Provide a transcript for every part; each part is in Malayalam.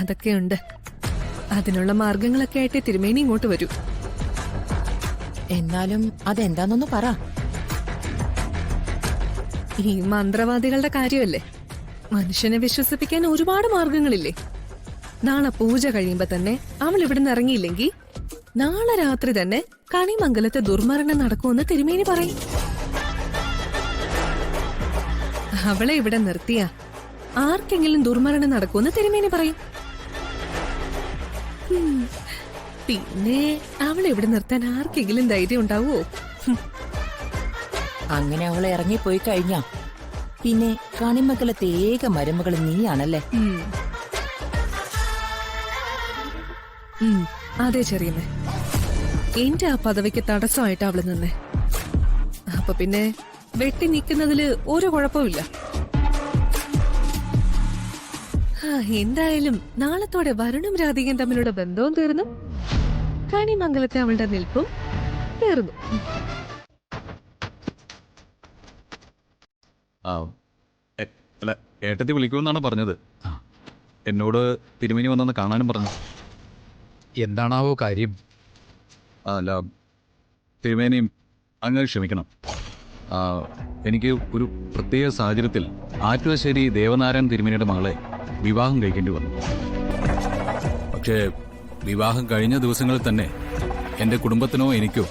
അതൊക്കെയുണ്ട്. അതിനുള്ള മാർഗങ്ങളൊക്കെ ആയിട്ട് തിരുമേനി ഇങ്ങോട്ട് വരൂ. എന്നാലും അതെന്താന്നൊന്ന് പറ. ഈ മന്ത്രവാദികളുടെ കാര്യമല്ലേ, മനുഷ്യനെ വിശ്വസിപ്പിക്കാൻ ഒരുപാട് മാർഗങ്ങളില്ലേ. നാളെ പൂജ കഴിയുമ്പോ തന്നെ അവൾ ഇവിടുന്ന് ഇറങ്ങിയില്ലെങ്കിൽ നാളെ രാത്രി തന്നെ കണിമംഗലത്തെ ദുർമരണം നടക്കുമെന്ന് തിരുമേനി പറയും. അവളെ ഇവിടെ നിർത്തിയ ആർക്കെങ്കിലും ദുർമരണം നടക്കുമെന്ന് തിരുമേനി പറയും. പിന്നെ അവളെ ഇവിടെ നിർത്താൻ ആർക്കെങ്കിലും ധൈര്യം ഉണ്ടാവോ? അങ്ങനെ അവളെ ഇറങ്ങിപ്പോയി കഴിഞ്ഞാ പിന്നെ കണിമംഗലത്തെ ഏക മരുമകൾ നീയാണല്ലേ? അതെ ചെറിയമ്മേ, എന്റെ ആ പദവിക്ക് തടസ്സമായിട്ട് അവള് നിന്നേ. അപ്പൊ പിന്നെ വെട്ടി നിൽക്കുന്നതില് ഒരു കുഴപ്പമില്ല. എന്തായാലും നാളത്തോടെ വരുണും രാധികയും തമ്മിലുള്ള ബന്ധവും തീർന്നു, കണിമംഗലത്തെ അവളുടെ നിൽപ്പും തീർന്നു. ഏട്ടത്തി വിളിക്കുമെന്നാണ് പറഞ്ഞത്. എന്നോട് തിരുമേനി വന്നെന്ന് കാണാനും പറഞ്ഞു. എന്താണാവോ കാര്യം? അല്ല തിരുമേനിയും അങ്ങ് ക്ഷമിക്കണം. എനിക്ക് ഒരു പ്രത്യേക സാഹചര്യത്തിൽ ആറ്റുവശ്ശേരി ദേവനാരായണൻ തിരുമേനിയുടെ മകളെ വിവാഹം കഴിക്കേണ്ടി വന്നു. പക്ഷേ വിവാഹം കഴിഞ്ഞ ദിവസങ്ങളിൽ തന്നെ എൻ്റെ കുടുംബത്തിനോ എനിക്കോ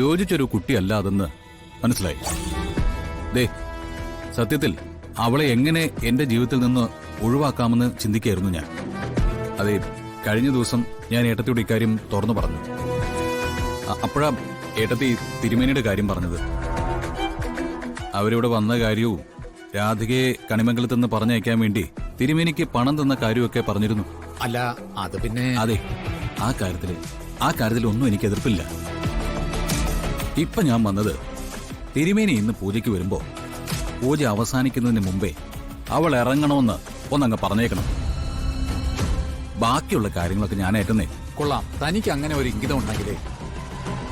യോജിച്ചൊരു കുട്ടിയല്ല അതെന്ന് മനസ്സിലായി. ദേ, സത്യത്തിൽ അവളെ എങ്ങനെ എൻ്റെ ജീവിതത്തിൽ നിന്ന് ഒഴിവാക്കാമെന്ന് ചിന്തിക്കുകയായിരുന്നു ഞാൻ. അതെ, കഴിഞ്ഞ ദിവസം ഞാൻ ഏട്ടത്തിയോട് ഇക്കാര്യം തുറന്നു പറഞ്ഞു. അപ്പോഴാ ഏട്ടത്തി തിരുമേനിയുടെ കാര്യം പറഞ്ഞത്. അവരിവിടെ വന്ന കാര്യവും രാധികയെ കണിമംഗലത്ത് നിന്ന് പറഞ്ഞയക്കാൻ വേണ്ടി തിരുമേനിക്ക് പണം തന്ന കാര്യമൊക്കെ പറഞ്ഞിരുന്നു. അല്ല, അത് പിന്നെ അതെ, ആ കാര്യത്തിൽ ഒന്നും എനിക്ക് എതിർപ്പില്ല. ഇപ്പൊ ഞാൻ വന്നത് തിരുമേനി ഇന്ന് പൂജയ്ക്ക് വരുമ്പോ പൂജ അവസാനിക്കുന്നതിന് മുമ്പേ അവൾ ഇറങ്ങണമെന്ന് ഒന്നങ്ങ് പറഞ്ഞേക്കണം. ബാക്കിയുള്ള കാര്യങ്ങളൊക്കെ ഞാൻ ഏറ്റെന്നേ. കൊള്ളാം, തനിക്ക് അങ്ങനെ ഒരു ഇംഗിതം ഉണ്ടെങ്കിലേ.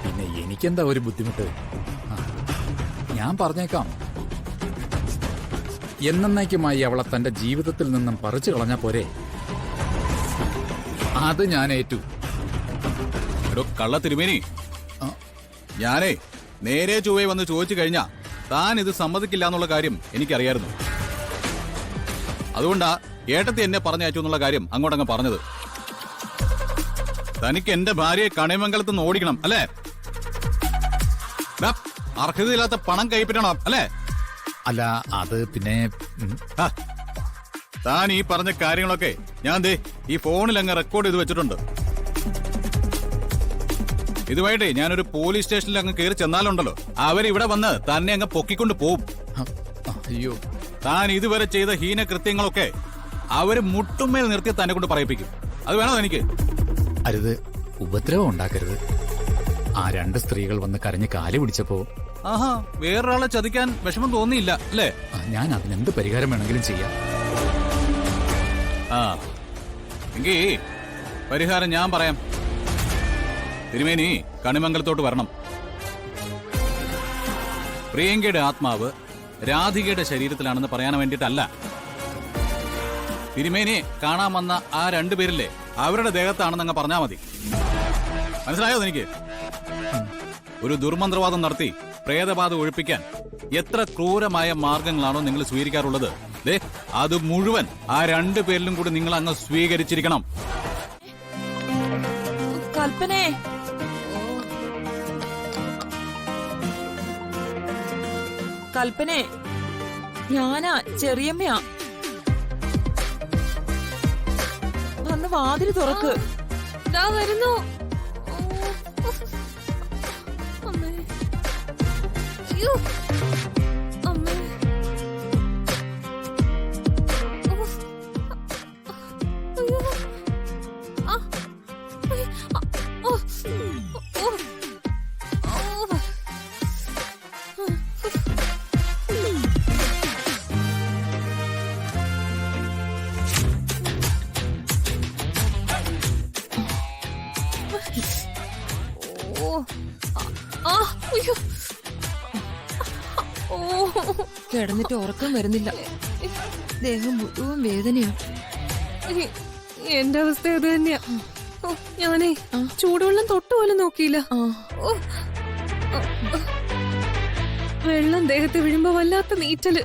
പിന്നെ എനിക്കെന്താ ഒരു ബുദ്ധിമുട്ട്? ഞാൻ പറഞ്ഞേക്കാം. എന്നേക്കുമായി അവളെ തന്റെ ജീവിതത്തിൽ നിന്നും പറിച്ചു കളഞ്ഞാ പോരെ? അത് ഞാൻ ഏറ്റു. കള്ള തിരുമേനി, ഞാനേ നേരെ ചൊവ്വേ വന്ന് ചോദിച്ചു കഴിഞ്ഞാ താൻ ഇത് സമ്മതിക്കില്ല എന്നുള്ള കാര്യം എനിക്കറിയായിരുന്നു. അതുകൊണ്ടാ ഏട്ടത്തി എന്നെ പറഞ്ഞയച്ചു എന്നുള്ള കാര്യം അങ്ങോട്ടങ്ങ് പറഞ്ഞത്. തനിക്ക് എന്റെ ഭാര്യയെ കണിമംഗലത്ത് നിന്ന് ഓടിക്കണം അല്ലേ? അർഹതയില്ലാത്ത പണം കൈപ്പറ്റണം അല്ലേ? അല്ല, അത് പിന്നെ താൻ ഈ പറഞ്ഞ കാര്യങ്ങളൊക്കെ ഞാൻ ദേ ഈ ഫോണിൽ അങ്ങ് റെക്കോർഡ് ചെയ്ത് വെച്ചിട്ടുണ്ട്. ഇതുമായിട്ടേ ഞാനൊരു പോലീസ് സ്റ്റേഷനിൽ അങ്ങ് കയറി ചെന്നാലുണ്ടല്ലോ, അവരിവിടെ വന്ന് തന്നെ അങ്ങ് പൊക്കിക്കൊണ്ട് പോവും. അയ്യോ, താൻ ഇതുവരെ ചെയ്ത ഹീനകൃത്യങ്ങളൊക്കെ അവര് മുട്ടുമേൽ നിർത്തി തന്നെ കൊണ്ട് പറയിപ്പിക്കും. അത് വേണോ എനിക്ക്? അരുത്, ഉപദ്രവം ഉണ്ടാക്കരുത്. ആ രണ്ട് സ്ത്രീകൾ വന്ന് കരഞ്ഞ് കാല് പിടിച്ചപ്പോ വേറൊരാളെ ചതിക്കാൻ വിഷമം തോന്നിയില്ല അല്ലേ? ഞാൻ അതിനെന്ത് പരിഹാരം വേണമെങ്കിലും ചെയ്യാം. എങ്കി പരിഹാരം ഞാൻ പറയാം. തിരുമേനി കണിമംഗലത്തോട്ട് വരണം. പ്രിയങ്കയുടെ ആത്മാവ് രാധികയുടെ ശരീരത്തിലാണെന്ന് പറയാൻ വേണ്ടിയിട്ടല്ല. തിരുമേനി കാണാൻ വന്ന ആ രണ്ടുപേരില്ലേ, അവരുടെ ദേഹത്താണെന്നങ്ങ് പറഞ്ഞാ മതി. മനസ്സിലായോ എനിക്ക്? ഒരു ദുർമന്ത്രവാദം നടത്തി പ്രേതബാധ ഒഴിപ്പിക്കാൻ എത്ര ക്രൂരമായ മാർഗങ്ങളാണോ നിങ്ങൾ സ്വീകരിക്കാറുള്ളത്, അത് മുഴുവൻ ആ രണ്ടുപേരിലും കൂടി നിങ്ങൾ അങ്ങ് സ്വീകരിച്ചിരിക്കണം. കൽപ്പനേ, കൽപ്പനേ, ഞാനാ ചെറിയമ്മയാ. വന്ന് വാതില് തുറക്ക്. വരുന്നു. കിടന്നിട്ട് ഉറക്കം വരുന്നില്ല. ദേഹം മുഴുവൻ വേദനയാ. എന്റെ അവസ്ഥ അത് തന്നെയാ. ഓ, ഞാനേ ചൂടുവെള്ളം തൊട്ടുപോലും നോക്കിയില്ല. ഓ, വെള്ളം ദേഹത്ത് വീഴുമ്പോ വല്ലാത്ത നീറ്റല്.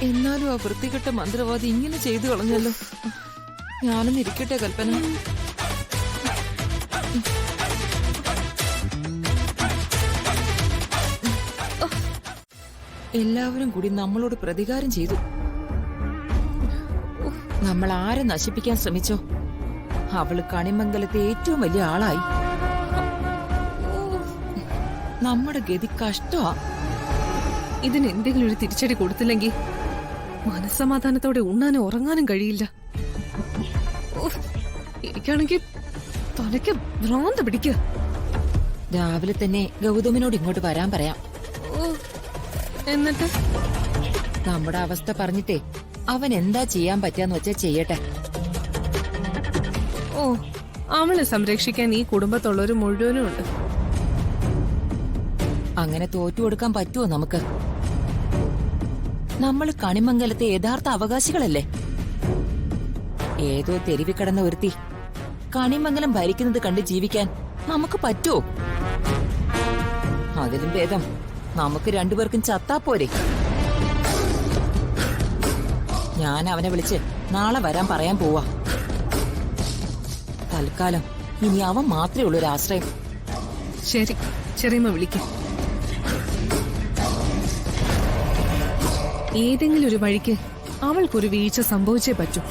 എന്നാലും ആ വൃത്തികെട്ട മന്ത്രവാദി ഇങ്ങനെ ചെയ്തു കളഞ്ഞല്ലോ. ഞാനൊന്ന് ഇരിക്കട്ടെ കൽപ്പന. എല്ലാവരും കൂടി നമ്മളോട് പ്രതികാരം ചെയ്തു. നമ്മൾ ആരെ നശിപ്പിക്കാൻ ശ്രമിച്ചോ അവള് കണിമംഗലത്തെ ഏറ്റവും വലിയ ആളായി. നമ്മുടെ ഗതി കഷ്ടമാ. ഇതിന് എന്തെങ്കിലും ഒരു തിരിച്ചടി കൊടുത്തില്ലെങ്കിൽ മനസ്സമാധാനത്തോടെ ഉണ്ണാനും ഉറങ്ങാനും കഴിയില്ല. ഉഫ്, എനിക്കാണെങ്കിൽ തലയ്ക്ക് ഭ്രാന്ത് പിടിക്കുക. രാവിലെ തന്നെ ഗൗതമിനോട് ഇങ്ങോട്ട് വരാൻ പറയാം. ഓ, എന്നിട്ട് നമ്മുടെ അവസ്ഥ പറഞ്ഞിട്ടേ അവൻ എന്താ ചെയ്യാൻ പറ്റാന്ന് വെച്ചാ ചെയ്യട്ടെ. ഓ, അവളെ സംരക്ഷിക്കാൻ ഈ കുടുംബത്തുള്ളവര് മുഴുവനും ഉണ്ട്. അങ്ങനെ തോറ്റു കൊടുക്കാൻ പറ്റുമോ നമുക്ക്? നമ്മൾ കണിമംഗലത്തെ യഥാർത്ഥ അവകാശികളല്ലേ? ഏതോ തെരുവി കിടന്ന ഒരുത്തി കണിമംഗലം ഭരിക്കുന്നത് കണ്ട് ജീവിക്കാൻ നമുക്ക് പറ്റുമോ? അതിലും ഭേദം നമുക്ക് രണ്ടുപേർക്കും ചത്താപ്പോരെ. ഞാൻ അവനെ വിളിച്ച് നാളെ വരാൻ പറയാൻ പോവാ. തൽക്കാലം ഇനി അവൻ മാത്രമേ ഉള്ളൂ ഒരു ആശ്രയം. ശരി, ചെറിയമ്മ വിളിക്കും. ഏതെങ്കിലും ഒരു വഴിക്ക് അവൾക്കൊരു വീഴ്ച സംഭവിച്ചേ പറ്റൂ.